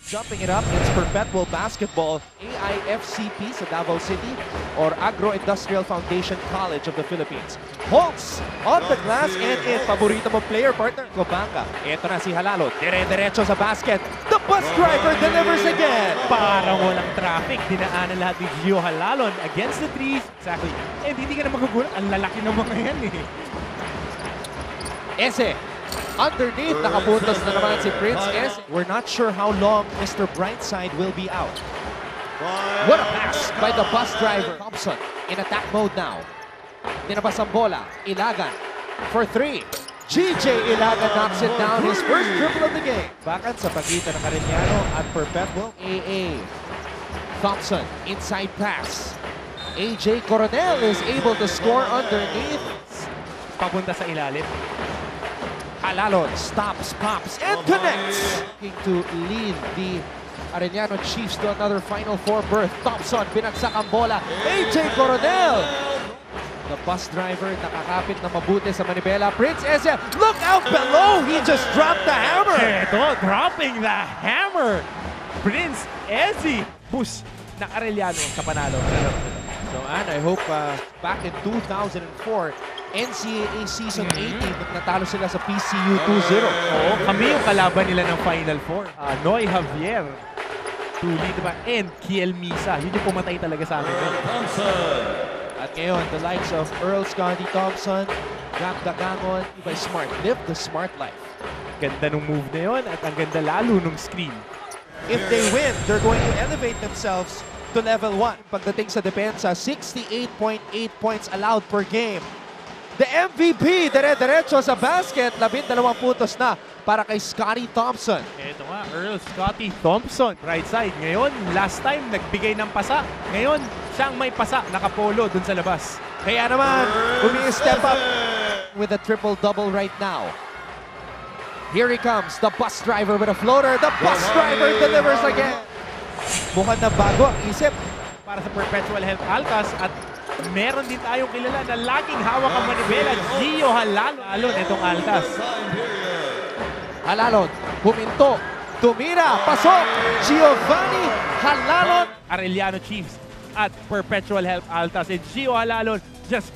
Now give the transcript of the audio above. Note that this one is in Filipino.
Jumping it up, it's Perpetual Basketball, AIFCP sa Davao City, or Agro-Industrial Foundation College of the Philippines. Holtz on the glass and in. Paborito mo player, partner. Kobanga. Ito na si Halalo. Dire-diretso sa basket. The bus driver delivers again. Parang walang traffic. Dinaanan lahat ni Gio Halalon against the threes. Exactly. And hindi ka na magugulat. Ang lalaki ng mga yan eh. Ese. Underneath, nakapuntos na naman si Prince Ese. We're not sure how long Mr. Brightside will be out. What a pass by the bus driver. Thompson in attack mode now. Tinabas ang bola. Ilagan for three. GJ Ilagan knocks it down. His first triple of the game. Bakan sa pagitan ng Arellano at Perpetual. AA. Thompson inside pass. AJ Coronel is able to score underneath. Papunta sa ilalim. Halalon stops, pops, and connects. Looking to lead the Arellano Chiefs to another Final Four berth. Thompson, binagsak ang bola. AJ Coronel. The bus driver nakakapit na mabuti sa manibela. Prince Eze, look out below! He just dropped the hammer! Eto, dropping the hammer! Prince Eze. Push ng Arellano sa panalo. So, and I hope back in 2004, NCAA Season 18, natalo sila sa PCU 2-0. Oo, kami yung kalaban nila ng Final Four. Noy Javier, Tuli, diba? And Kiel Misa. Yun yung pumatay talaga sa amin. At ngayon, the likes of Earl Scotty Thompson, Jack Dagangon, by Smart. Live the smart life. Ganda nung move na yun at ang ganda lalo nung screen. If they win, they're going to elevate themselves to level 1. Pagdating sa depensa, 68.8 points allowed per game. The MVP, dire-diretso sa basket, 12 puntos na para kay Scotty Thompson. Ito nga, Earl Scotty Thompson, right side. Ngayon, last time, nagbigay ng pasa. Ngayon, siyang may pasa, nakapolo dun sa labas. Kaya naman, umi-step up with a triple-double right now. Here he comes, the bus driver with a floater. The bus driver delivers again. Mukhang na bago ang isip para sa Perpetual Health Altas at meron din tayong kilala na laging hawak ang manibela, Gio Halalon. Itong Altas. Halalon, huminto, tumira, pasok, Giovanni Halalon. Arellano Chiefs at Perpetual Health Altas and Gio Halalon just